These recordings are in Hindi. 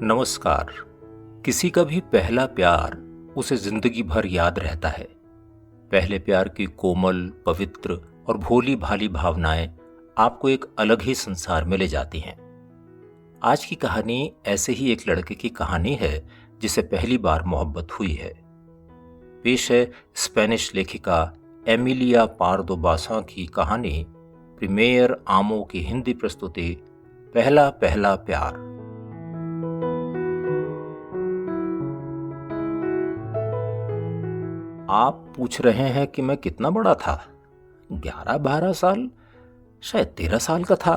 नमस्कार। किसी का भी पहला प्यार उसे जिंदगी भर याद रहता है। पहले प्यार की कोमल, पवित्र और भोली भाली भावनाएं आपको एक अलग ही संसार में ले जाती हैं। आज की कहानी ऐसे ही एक लड़के की कहानी है जिसे पहली बार मोहब्बत हुई है। पेश है स्पेनिश लेखिका एमिलिया पार्दो बासा की कहानी प्रीमियर आमो की हिंदी प्रस्तुति पहला पहला प्यार। आप पूछ रहे हैं कि मैं कितना बड़ा था? 11-12 साल, शायद 13 साल का था।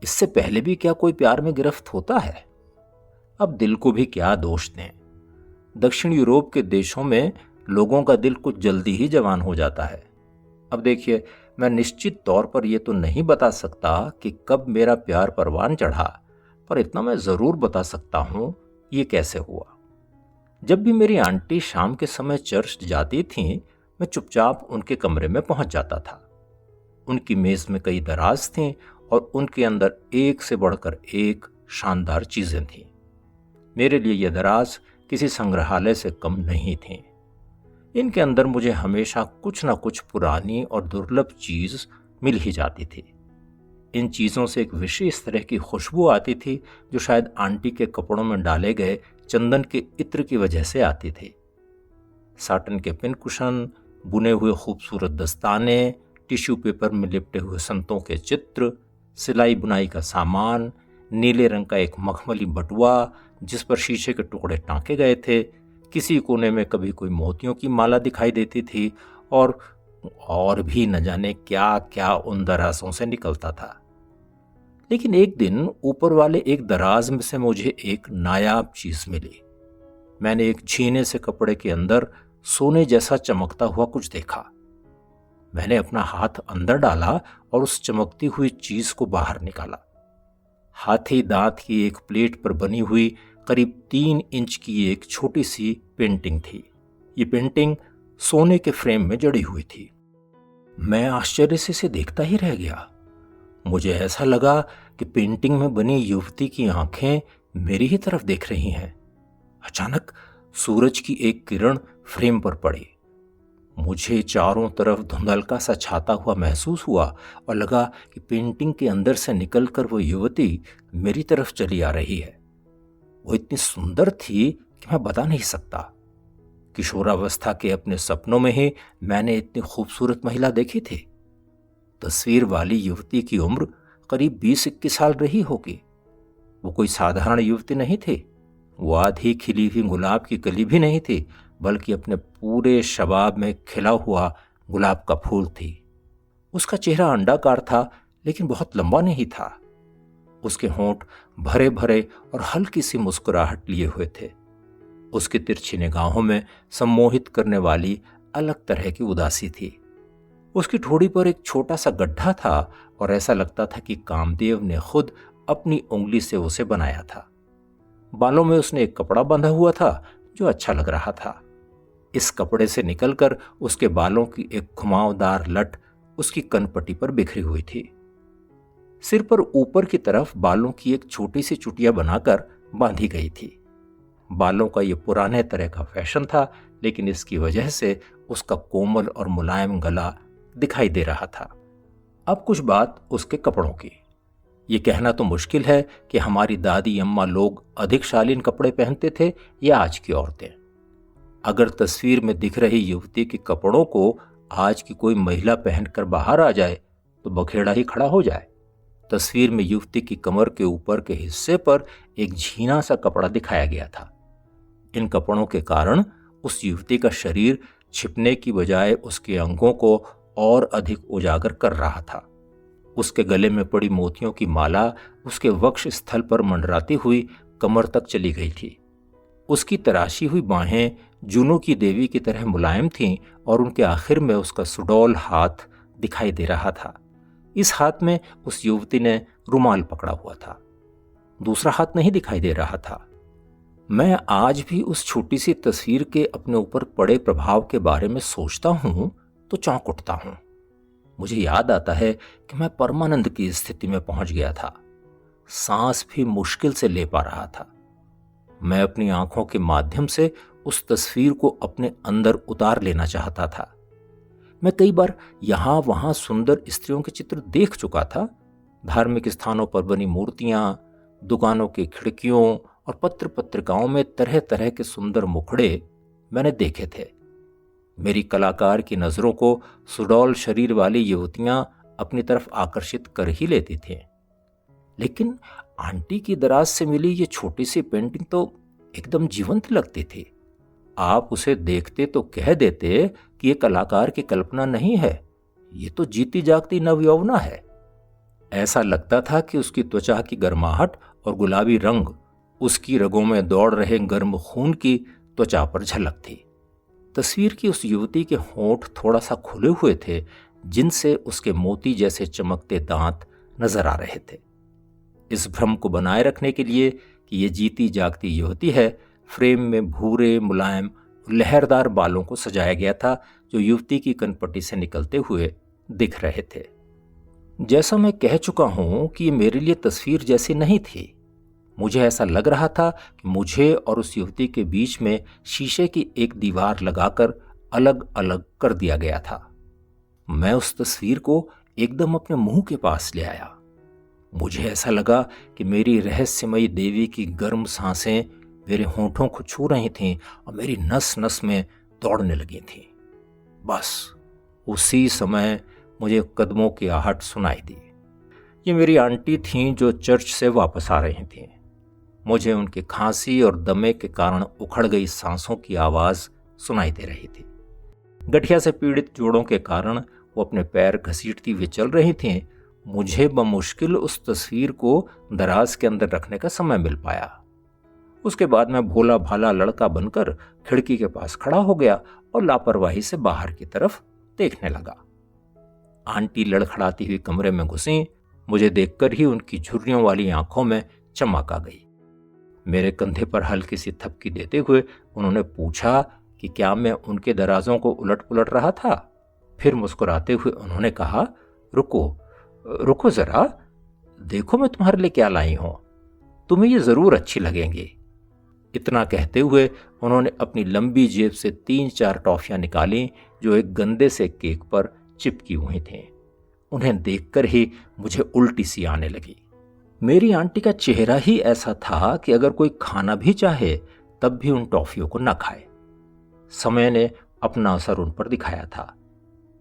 इससे पहले भी क्या कोई प्यार में गिरफ्त होता है? अब दिल को भी क्या दोष दें। दक्षिण यूरोप के देशों में लोगों का दिल कुछ जल्दी ही जवान हो जाता है। अब देखिए, मैं निश्चित तौर पर यह तो नहीं बता सकता कि कब मेरा प्यार परवान चढ़ा, पर इतना मैं जरूर बता सकता हूं ये कैसे हुआ। जब भी मेरी आंटी शाम के समय चर्च जाती थीं, मैं चुपचाप उनके कमरे में पहुंच जाता था। उनकी मेज में कई दराज थीं और उनके अंदर एक से बढ़कर एक शानदार चीजें थीं। मेरे लिए ये दराज किसी संग्रहालय से कम नहीं थीं। इनके अंदर मुझे हमेशा कुछ न कुछ पुरानी और दुर्लभ चीज मिल ही जाती थी। इन चीजों से एक विशेष तरह की खुशबू आती थी जो शायद आंटी के कपड़ों में डाले गए चंदन के इत्र की वजह से आती थी। साटन के पिन कुशन, बुने हुए खूबसूरत दस्ताने, टिश्यू पेपर में लिपटे हुए संतों के चित्र, सिलाई बुनाई का सामान, नीले रंग का एक मखमली बटुआ जिस पर शीशे के टुकड़े टांके गए थे, किसी कोने में कभी कोई मोतियों की माला दिखाई देती थी और भी न जाने क्या क्या उन दराजों से निकलता था। लेकिन एक दिन ऊपर वाले एक दराज में से मुझे एक नायाब चीज मिली। मैंने एक छीने से कपड़े के अंदर सोने जैसा चमकता हुआ कुछ देखा। मैंने अपना हाथ अंदर डाला और उस चमकती हुई चीज को बाहर निकाला। हाथी दांत की एक प्लेट पर बनी हुई करीब 3 इंच की एक छोटी सी पेंटिंग थी। ये पेंटिंग सोने के फ्रेम में जड़ी हुई थी। मैं आश्चर्य से इसे देखता ही रह गया। मुझे ऐसा लगा कि पेंटिंग में बनी युवती की आंखें मेरी ही तरफ देख रही हैं। अचानक सूरज की एक किरण फ्रेम पर पड़ी। मुझे चारों तरफ धुंधलका सा छाता हुआ महसूस हुआ और लगा कि पेंटिंग के अंदर से निकलकर वो युवती मेरी तरफ चली आ रही है। वो इतनी सुंदर थी कि मैं बता नहीं सकता। किशोरावस्था के अपने सपनों में ही मैंने इतनी खूबसूरत महिला देखी थी। तस्वीर वाली युवती की उम्र करीब 20-21 साल रही होगी। वो कोई साधारण युवती नहीं थी। वो आधी खिली हुई गुलाब की कली भी नहीं थी, बल्कि अपने पूरे शबाब में खिला हुआ गुलाब का फूल थी। उसका चेहरा अंडाकार था, लेकिन बहुत लंबा नहीं था। उसके होंठ भरे भरे और हल्की सी मुस्कुराहट लिए हुए थे। उसकी तिरछी निगाहों में सम्मोहित करने वाली अलग तरह की उदासी थी। उसकी ठोड़ी पर एक छोटा सा गड्ढा था और ऐसा लगता था कि कामदेव ने खुद अपनी उंगली से उसे बनाया था। बालों में उसने एक कपड़ा बांधा हुआ था जो अच्छा लग रहा था। इस कपड़े से निकलकर उसके बालों की एक घुमावदार लट उसकी कनपट्टी पर बिखरी हुई थी। सिर पर ऊपर की तरफ बालों की एक छोटी सी चुटिया बनाकर बांधी गई थी। बालों का यह पुराने तरह का फैशन था, लेकिन इसकी वजह से उसका कोमल और मुलायम गला दिखाई दे रहा था। अब कुछ बात उसके कपड़ों की। ये कहना तो मुश्किल है कि हमारी दादी अम्मा लोग अधिक शालीन कपड़े पहनते थे या आज की औरतें। अगर तस्वीर में दिख रही युवती के कपड़ों को आज की कोई महिला पहनकर बाहर आ जाए तो बखेड़ा ही खड़ा हो जाए। तस्वीर में युवती की कमर के ऊपर के हिस्से पर एक झीना सा कपड़ा दिखाया गया था। इन कपड़ों के कारण उस युवती का शरीर छिपने की बजाय उसके अंगों को और अधिक उजागर कर रहा था। उसके गले में पड़ी मोतियों की माला उसके वक्ष स्थल पर मंडराती हुई कमर तक चली गई थी। उसकी तराशी हुई बाहें जूनों की देवी की तरह मुलायम थीं और उनके आखिर में उसका सुडौल हाथ दिखाई दे रहा था। इस हाथ में उस युवती ने रुमाल पकड़ा हुआ था। दूसरा हाथ नहीं दिखाई दे रहा था। मैं आज भी उस छोटी सी तस्वीर के अपने ऊपर पड़े प्रभाव के बारे में सोचता हूं तो चौंक उठता हूं। मुझे याद आता है कि मैं परमानंद की स्थिति में पहुंच गया था। सांस भी मुश्किल से ले पा रहा था। मैं अपनी आंखों के माध्यम से उस तस्वीर को अपने अंदर उतार लेना चाहता था। मैं कई बार यहां वहां सुंदर स्त्रियों के चित्र देख चुका था। धार्मिक स्थानों पर बनी मूर्तियां, दुकानों की खिड़कियों और पत्र पत्रिकाओं में तरह तरह के सुंदर मुखड़े मैंने देखे थे। मेरी कलाकार की नजरों को सुडौल शरीर वाली युवतियां अपनी तरफ आकर्षित कर ही लेती थीं। लेकिन आंटी की दराज से मिली ये छोटी सी पेंटिंग तो एकदम जीवंत लगती थी। आप उसे देखते तो कह देते कि ये कलाकार की कल्पना नहीं है, ये तो जीती जागती नवयौवना है। ऐसा लगता था कि उसकी त्वचा की गर्माहट और गुलाबी रंग उसकी रगों में दौड़ रहे गर्म खून की त्वचा पर झलक थी। तस्वीर की उस युवती के होंठ थोड़ा सा खुले हुए थे, जिनसे उसके मोती जैसे चमकते दांत नजर आ रहे थे। इस भ्रम को बनाए रखने के लिए कि ये जीती जागती युवती है, फ्रेम में भूरे मुलायम लहरदार बालों को सजाया गया था, जो युवती की कनपट्टी से निकलते हुए दिख रहे थे। जैसा मैं कह चुका हूं कि ये मेरे लिए तस्वीर जैसी नहीं थी। मुझे ऐसा लग रहा था कि मुझे और उस युवती के बीच में शीशे की एक दीवार लगाकर अलग अलग कर दिया गया था। मैं उस तस्वीर को एकदम अपने मुंह के पास ले आया। मुझे ऐसा लगा कि मेरी रहस्यमयी देवी की गर्म सांसें मेरे होंठों को छू रही थीं और मेरी नस नस में दौड़ने लगी थीं। बस उसी समय मुझे कदमों की आहट सुनाई दी। ये मेरी आंटी थीं जो चर्च से वापस आ रही थीं। मुझे उनकी खांसी और दमे के कारण उखड़ गई सांसों की आवाज सुनाई दे रही थी। गठिया से पीड़ित जोड़ों के कारण वो अपने पैर घसीटती हुए चल रही थीं। मुझे बमुश्किल उस तस्वीर को दराज के अंदर रखने का समय मिल पाया। उसके बाद मैं भोला भाला लड़का बनकर खिड़की के पास खड़ा हो गया और लापरवाही से बाहर की तरफ देखने लगा। आंटी लड़खड़ाती हुई कमरे में घुसी। मुझे देखकर ही उनकी झुर्रियों वाली आंखों में चमक आ गई। मेरे कंधे पर हल्की सी थपकी देते हुए उन्होंने पूछा कि क्या मैं उनके दराजों को उलट पुलट रहा था। फिर मुस्कुराते हुए उन्होंने कहा, रुको रुको जरा, देखो मैं तुम्हारे लिए क्या लाई हूं, तुम्हें ये जरूर अच्छी लगेंगी। इतना कहते हुए उन्होंने अपनी लंबी जेब से 3-4 टॉफियां निकाली, जो एक गंदे से केक पर चिपकी हुई थीं। उन्हें देखकर ही मुझे उल्टी सी आने लगी। मेरी आंटी का चेहरा ही ऐसा था कि अगर कोई खाना भी चाहे तब भी उन टॉफियों को न खाए। समय ने अपना असर उन पर दिखाया था।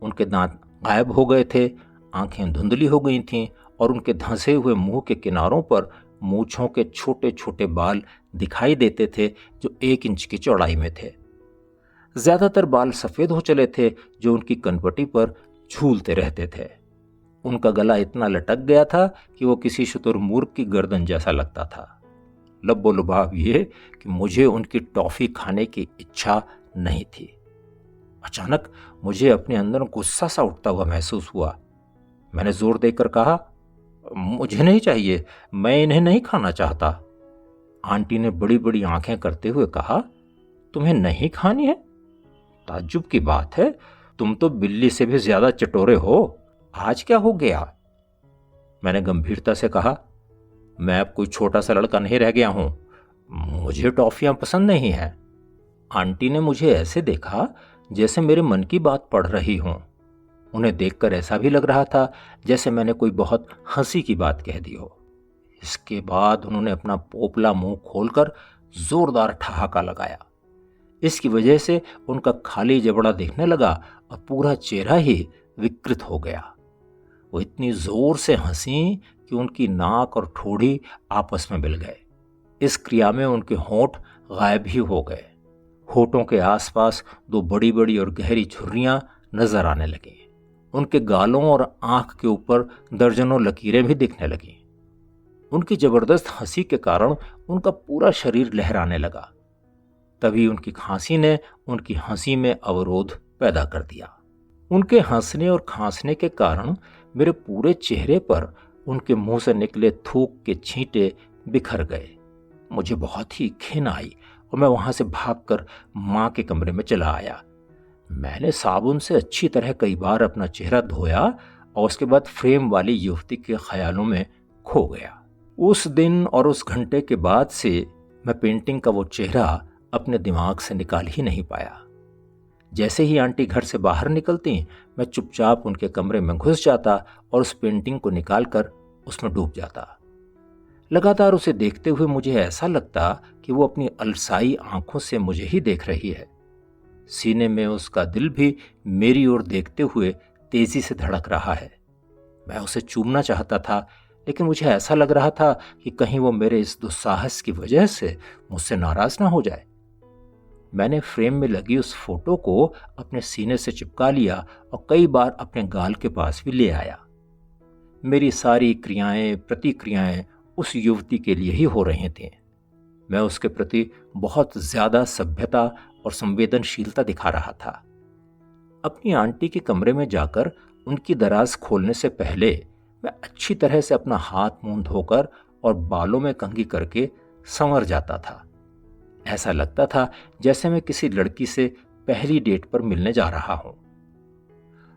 उनके दांत गायब हो गए थे, आंखें धुंधली हो गई थीं और उनके धंसे हुए मुंह के किनारों पर मूंछों के छोटे छोटे बाल दिखाई देते थे, जो 1 इंच की चौड़ाई में थे। ज्यादातर बाल सफेद हो चले थे, जो उनकी कनपटी पर झूलते रहते थे। उनका गला इतना लटक गया था कि वो किसी शुतुरमुर्ग की गर्दन जैसा लगता था। लब्बो लुभाव ये कि मुझे उनकी टॉफी खाने की इच्छा नहीं थी। अचानक मुझे अपने अंदर गुस्सा सा उठता हुआ महसूस हुआ। मैंने जोर देकर कहा, मुझे नहीं चाहिए, मैं इन्हें नहीं खाना चाहता। आंटी ने बड़ी बड़ी आंखें करते हुए कहा, तुम्हें नहीं खानी है? ताज्जुब की बात है, तुम तो बिल्ली से भी ज्यादा चटोरे हो। आज क्या हो गया? मैंने गंभीरता से कहा, मैं अब कोई छोटा सा लड़का नहीं रह गया हूं, मुझे टॉफियां पसंद नहीं है। आंटी ने मुझे ऐसे देखा जैसे मेरे मन की बात पढ़ रही हूं। उन्हें देखकर ऐसा भी लग रहा था जैसे मैंने कोई बहुत हंसी की बात कह दी हो। इसके बाद उन्होंने अपना पोपला मुंह खोलकर जोरदार ठहाका लगाया। इसकी वजह से उनका खाली जबड़ा दिखने लगा और पूरा चेहरा ही विकृत हो गया। वो इतनी जोर से हंसी कि उनकी नाक और ठोड़ी आपस में मिल गए। इस क्रिया में उनके होंठ गायब ही हो गए। होठों के आसपास 2 बड़ी बड़ी और गहरी झुर्रियां नजर आने लगी। उनके गालों और आंख के ऊपर दर्जनों लकीरें भी दिखने लगीं। उनकी जबरदस्त हंसी के कारण उनका पूरा शरीर लहराने लगा। तभी उनकी खांसी ने उनकी हंसी में अवरोध पैदा कर दिया। उनके हंसने और खांसने के कारण मेरे पूरे चेहरे पर उनके मुंह से निकले थूक के छींटे बिखर गए। मुझे बहुत ही घिन आई और मैं वहां से भागकर मां के कमरे में चला आया। मैंने साबुन से अच्छी तरह कई बार अपना चेहरा धोया और उसके बाद फ्रेम वाली युवती के ख्यालों में खो गया। उस दिन और उस घंटे के बाद से मैं पेंटिंग का वो चेहरा अपने दिमाग से निकाल ही नहीं पाया। जैसे ही आंटी घर से बाहर निकलती, मैं चुपचाप उनके कमरे में घुस जाता और उस पेंटिंग को निकालकर उसमें डूब जाता। लगातार उसे देखते हुए मुझे ऐसा लगता कि वो अपनी अलसाई आंखों से मुझे ही देख रही है। सीने में उसका दिल भी मेरी ओर देखते हुए तेजी से धड़क रहा है। मैं उसे चूमना चाहता था, लेकिन मुझे ऐसा लग रहा था कि कहीं वो मेरे इस दुस्साहस की वजह से मुझसे नाराज ना हो जाए। मैंने फ्रेम में लगी उस फोटो को अपने सीने से चिपका लिया और कई बार अपने गाल के पास भी ले आया। मेरी सारी क्रियाएं प्रतिक्रियाएं उस युवती के लिए ही हो रही थीं। मैं उसके प्रति बहुत ज्यादा सभ्यता और संवेदनशीलता दिखा रहा था। अपनी आंटी के कमरे में जाकर उनकी दराज खोलने से पहले मैं अच्छी तरह से अपना हाथ मुंह धोकर और बालों में कंघी करके संवर जाता था। ऐसा लगता था जैसे मैं किसी लड़की से पहली डेट पर मिलने जा रहा हूं।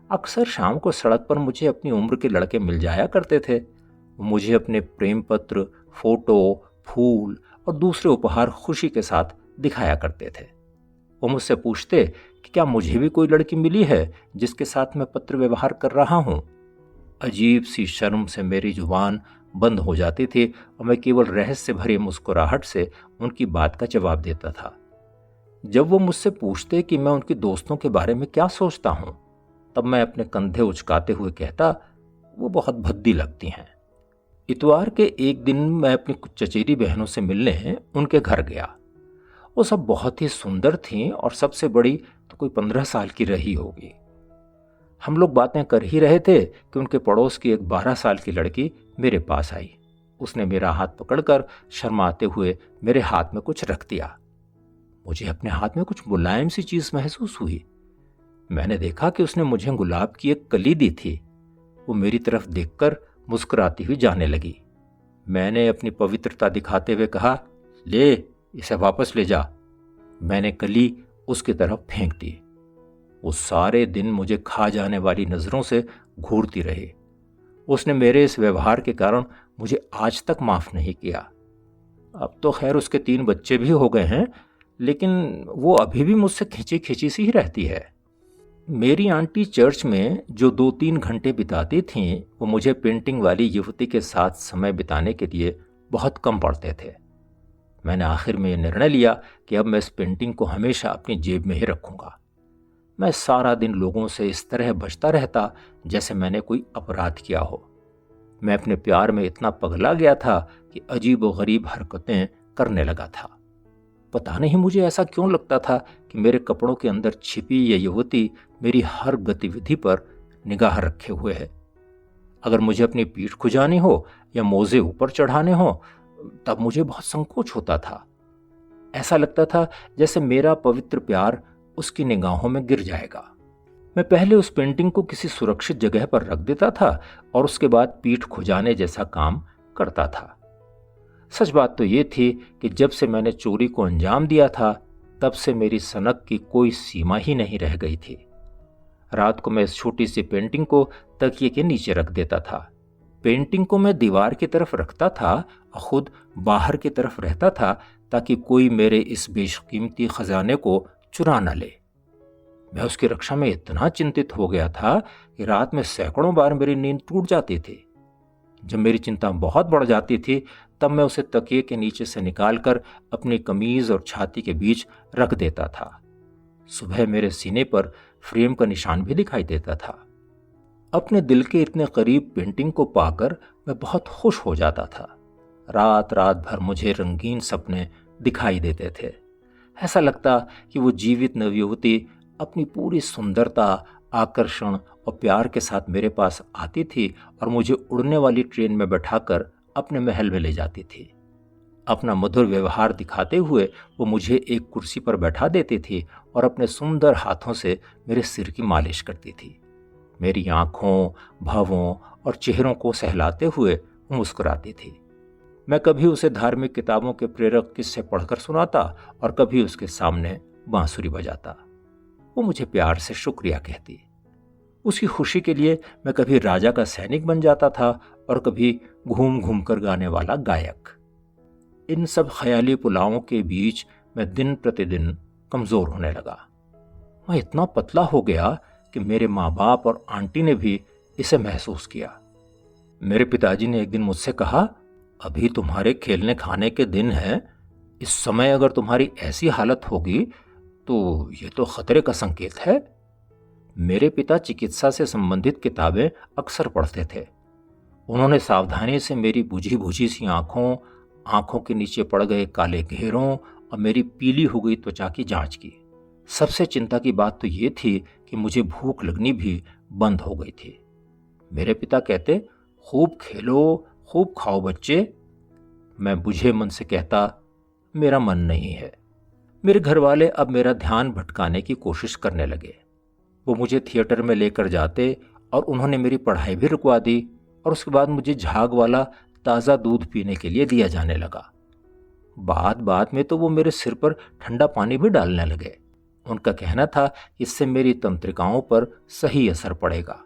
अक्सर शाम को सड़क पर मुझे अपनी उम्र के लड़के मिल जाया करते थे। वो मुझे अपने प्रेम पत्र, फोटो, फूल और दूसरे उपहार खुशी के साथ दिखाया करते थे। वो मुझसे पूछते कि क्या मुझे भी कोई लड़की मिली है जिसके साथ मैं पत्र व्यवहार कर रहा हूं। अजीब सी शर्म से मेरी जुबान बंद हो जाती थी और मैं केवल रहस्य भरी मुस्कुराहट से उनकी बात का जवाब देता था। जब वो मुझसे पूछते कि मैं उनके दोस्तों के बारे में क्या सोचता हूं, तब मैं अपने कंधे उचकाते हुए कहता, वो बहुत भद्दी लगती हैं। इतवार के एक दिन मैं अपनी कुछ चचेरी बहनों से मिलने उनके घर गया। वो सब बहुत ही सुंदर थीं और सबसे बड़ी तो कोई 15 साल की रही होगी। हम लोग बातें कर ही रहे थे कि उनके पड़ोस की एक 12 साल की लड़की मेरे पास आई। उसने मेरा हाथ पकड़कर शर्माते हुए मेरे हाथ में कुछ रख दिया। मुझे अपने हाथ में कुछ मुलायम सी चीज महसूस हुई। मैंने देखा कि उसने मुझे गुलाब की एक कली दी थी। वो मेरी तरफ देखकर मुस्कुराती हुई जाने लगी। मैंने अपनी पवित्रता दिखाते हुए कहा, ले इसे वापस ले जा। मैंने कली उसकी तरफ फेंक दी। वो सारे दिन मुझे खा जाने वाली नजरों से घूरती रही। उसने मेरे इस व्यवहार के कारण मुझे आज तक माफ नहीं किया। अब तो खैर उसके 3 बच्चे भी हो गए हैं, लेकिन वो अभी भी मुझसे खिंची खिंची सी ही रहती है। मेरी आंटी चर्च में जो 2-3 घंटे बिताती थीं, वो मुझे पेंटिंग वाली युवती के साथ समय बिताने के लिए बहुत कम पड़ते थे। मैंने आखिर में यह निर्णय लिया कि अब मैं इस पेंटिंग को हमेशा अपनी जेब में ही रखूंगा। मैं सारा दिन लोगों से इस तरह बचता रहता जैसे मैंने कोई अपराध किया हो। मैं अपने प्यार में इतना पगला गया था कि अजीब व गरीब हरकतें करने लगा था। पता नहीं मुझे ऐसा क्यों लगता था कि मेरे कपड़ों के अंदर छिपी यह युवती मेरी हर गतिविधि पर निगाह रखे हुए है। अगर मुझे अपनी पीठ खुजानी हो या मोजे ऊपर चढ़ाने हो, तब मुझे बहुत संकोच होता था। ऐसा लगता था जैसे मेरा पवित्र प्यार उसकी निगाहों में गिर जाएगा। मैं पहले उस पेंटिंग को किसी सुरक्षित जगह पर रख देता था और उसके बाद पीठ खुजाने जैसा काम करता था। सच बात तो ये थी कि जब से मैंने चोरी को अंजाम दिया था, तब से मेरी सनक की कोई सीमा ही नहीं रह गई थी। रात को मैं इस छोटी सी पेंटिंग को तकिए के नीचे रख देता था। पेंटिंग को मैं दीवार की तरफ रखता था और खुद बाहर की तरफ रहता था, ताकि कोई मेरे इस बेशकीमती खजाने को चुरा न ले। मैं उसकी रक्षा में इतना चिंतित हो गया था कि रात में सैकड़ों बार मेरी नींद टूट जाती थी। जब मेरी चिंता बहुत बढ़ जाती थी, तब मैं उसे तकिए के नीचे से निकालकर अपनी कमीज और छाती के बीच रख देता था। सुबह मेरे सीने पर फ्रेम का निशान भी दिखाई देता था। अपने दिल के इतने करीब पेंटिंग को पाकर मैं बहुत खुश हो जाता था। रात रात भर मुझे रंगीन सपने दिखाई देते थे। ऐसा लगता कि वो जीवित नवयुवती अपनी पूरी सुंदरता, आकर्षण और प्यार के साथ मेरे पास आती थी और मुझे उड़ने वाली ट्रेन में बैठाकर अपने महल में ले जाती थी। अपना मधुर व्यवहार दिखाते हुए वो मुझे एक कुर्सी पर बैठा देती थी और अपने सुंदर हाथों से मेरे सिर की मालिश करती थी। मेरी आंखों, भवों और चेहरों को सहलाते हुए वो मुस्कुराती थी। मैं कभी उसे धार्मिक किताबों के प्रेरक किस्से पढ़कर सुनाता और कभी उसके सामने बांसुरी बजाता। वो मुझे प्यार से शुक्रिया कहती। उसकी खुशी के लिए मैं कभी राजा का सैनिक बन जाता था और कभी घूम घूम कर गाने वाला गायक। इन सब ख्याली पुलावों के बीच मैं दिन प्रतिदिन कमज़ोर होने लगा। मैं इतना पतला हो गया कि मेरे माँ बाप और आंटी ने भी इसे महसूस किया। मेरे पिताजी ने एक दिन मुझसे कहा, अभी तुम्हारे खेलने खाने के दिन हैं, इस समय अगर तुम्हारी ऐसी हालत होगी तो ये तो खतरे का संकेत है। मेरे पिता चिकित्सा से संबंधित किताबें अक्सर पढ़ते थे। उन्होंने सावधानी से मेरी बुझी बुझी सी आंखों, आंखों के नीचे पड़ गए काले घेरों और मेरी पीली हो गई त्वचा की जांच की। सबसे चिंता की बात तो ये थी कि मुझे भूख लगनी भी बंद हो गई थी। मेरे पिता कहते, खूब खेलो, खूब खाओ बच्चे। मैं बुझे मन से कहता, मेरा मन नहीं है। मेरे घर वाले अब मेरा ध्यान भटकाने की कोशिश करने लगे। वो मुझे थिएटर में लेकर जाते और उन्होंने मेरी पढ़ाई भी रुकवा दी और उसके बाद मुझे झाग वाला ताज़ा दूध पीने के लिए दिया जाने लगा। बात बात में तो वो मेरे सिर पर ठंडा पानी भी डालने लगे। उनका कहना था कि इससे मेरी तंत्रिकाओं पर सही असर पड़ेगा।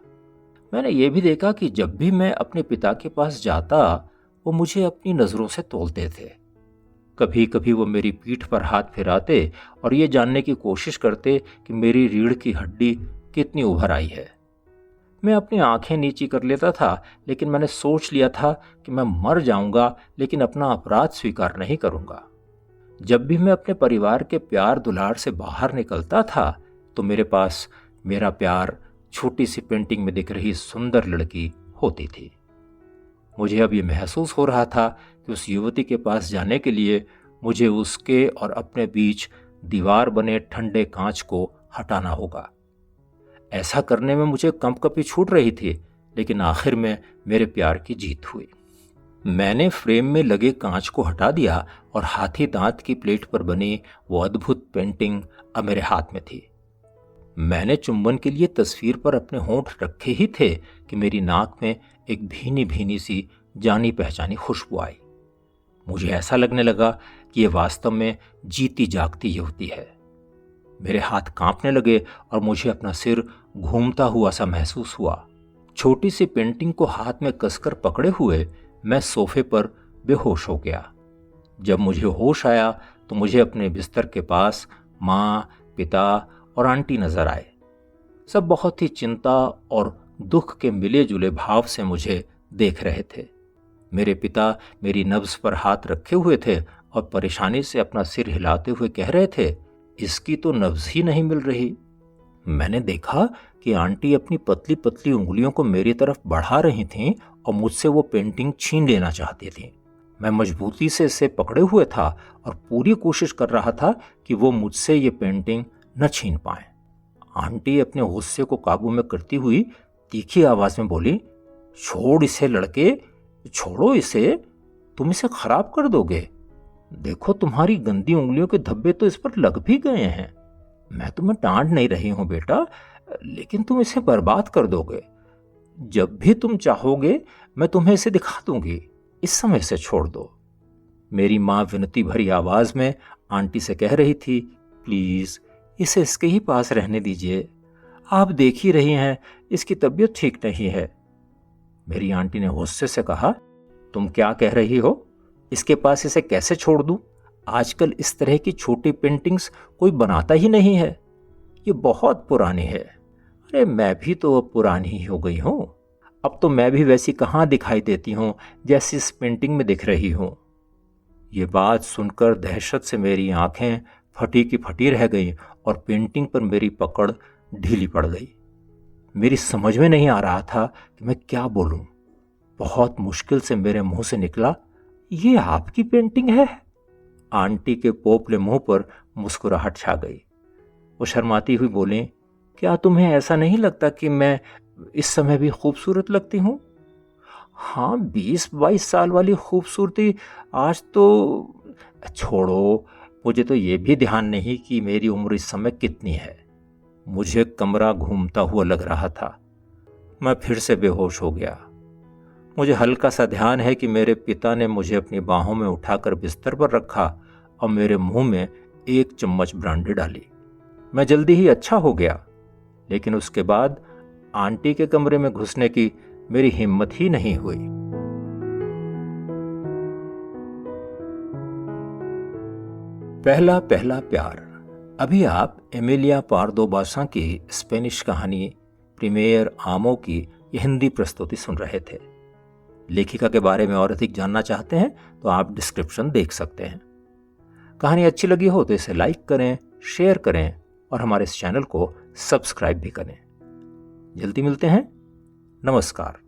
मैंने ये भी देखा कि जब भी मैं अपने पिता के पास जाता, वो मुझे अपनी नज़रों से तौलते थे। कभी कभी वो मेरी पीठ पर हाथ फिराते और ये जानने की कोशिश करते कि मेरी रीढ़ की हड्डी कितनी उभर आई है। मैं अपनी आंखें नीची कर लेता था, लेकिन मैंने सोच लिया था कि मैं मर जाऊंगा लेकिन अपना अपराध स्वीकार नहीं करूंगा। जब भी मैं अपने परिवार के प्यार दुलार से बाहर निकलता था तो मेरे पास मेरा प्यार छोटी सी पेंटिंग में दिख रही सुंदर लड़की होती थी। मुझे अब ये महसूस हो रहा था कि उस युवती के पास जाने के लिए मुझे उसके और अपने बीच दीवार बने ठंडे कांच को हटाना होगा। ऐसा करने में मुझे कंपकपी छूट रही थी, लेकिन आखिर में मेरे प्यार की जीत हुई। मैंने फ्रेम में लगे कांच को हटा दिया और हाथी दांत की प्लेट पर बनी वो अद्भुत पेंटिंग अब मेरे हाथ में थी। मैंने चुंबन के लिए तस्वीर पर अपने होंठ रखे ही थे कि मेरी नाक में एक भीनी भीनी सी जानी पहचानी खुशबू आई। मुझे ऐसा लगने लगा कि यह वास्तव में जीती जागती युवती है। मेरे हाथ कांपने लगे और मुझे अपना सिर घूमता हुआ सा महसूस हुआ। छोटी सी पेंटिंग को हाथ में कसकर पकड़े हुए मैं सोफे पर बेहोश हो गया। जब मुझे होश आया तो मुझे अपने बिस्तर के पास माँ, पिता और आंटी नजर आए। सब बहुत ही चिंता और दुख के मिले जुले भाव से मुझे देख रहे थे। मेरे पिता मेरी नब्ज पर हाथ रखे हुए थे और परेशानी से अपना सिर हिलाते हुए कह रहे थे, इसकी तो नब्ज ही नहीं मिल रही। मैंने देखा कि आंटी अपनी पतली पतली उंगलियों को मेरी तरफ बढ़ा रही थीं और मुझसे वो पेंटिंग छीन लेना चाहती थीं। मैं मजबूती से इसे पकड़े हुए था और पूरी कोशिश कर रहा था कि वो मुझसे ये पेंटिंग न छीन पाए। आंटी अपने गुस्से को काबू में करती हुई तीखी आवाज में बोली, छोड़ इसे लड़के, छोड़ो इसे, तुम इसे खराब कर दोगे। देखो तुम्हारी गंदी उंगलियों के धब्बे तो इस पर लग भी गए हैं। मैं तुम्हें डांट नहीं रही हूं बेटा, लेकिन तुम इसे बर्बाद कर दोगे। जब भी तुम चाहोगे मैं तुम्हें इसे दिखा दूंगी, इस समय से छोड़ दो। मेरी माँ विनती भरी आवाज में आंटी से कह रही थी, प्लीज इसे इसके ही पास रहने दीजिए, आप देख ही रही हैं इसकी तबीयत ठीक नहीं है। मेरी आंटी ने गुस्से से कहा, तुम क्या कह रही हो? इसके पास इसे कैसे छोड़ दूं? आजकल इस तरह की छोटी पेंटिंग्स कोई बनाता ही नहीं है, ये बहुत पुरानी है। अरे मैं भी तो अब पुरानी ही हो गई हूं। अब तो मैं भी वैसी कहाँ दिखाई देती हूँ जैसी इस पेंटिंग में दिख रही हूँ। ये बात सुनकर दहशत से मेरी आंखें फटी की फटी रह गईं और पेंटिंग पर मेरी पकड़ ढीली पड़ गई। मेरी समझ में नहीं आ रहा था कि मैं क्या बोलूं। बहुत मुश्किल से मेरे मुंह से निकला, ये आपकी पेंटिंग है? आंटी के पोपले मुंह पर मुस्कुराहट छा गई। वो शर्माती हुई बोली, क्या तुम्हें ऐसा नहीं लगता कि मैं इस समय भी खूबसूरत लगती हूँ? हाँ, 20-22 साल वाली खूबसूरती आज तो छोड़ो, मुझे तो ये भी ध्यान नहीं कि मेरी उम्र इस समय कितनी है। मुझे कमरा घूमता हुआ लग रहा था। मैं फिर से बेहोश हो गया। मुझे हल्का सा ध्यान है कि मेरे पिता ने मुझे अपनी बाहों में उठाकर बिस्तर पर रखा और मेरे मुंह में 1 चम्मच ब्रांडी डाली। मैं जल्दी ही अच्छा हो गया, लेकिन उसके बाद आंटी के कमरे में घुसने की मेरी हिम्मत ही नहीं हुई। पहला पहला प्यार। अभी आप एमिलिया पार्दो बासा की स्पेनिश कहानी प्रीमियर आमो की ये हिंदी प्रस्तुति सुन रहे थे। लेखिका के बारे में और अधिक जानना चाहते हैं तो आप डिस्क्रिप्शन देख सकते हैं। कहानी अच्छी लगी हो तो इसे लाइक करें, शेयर करें और हमारे इस चैनल को सब्सक्राइब भी करें। जल्दी मिलते हैं। नमस्कार।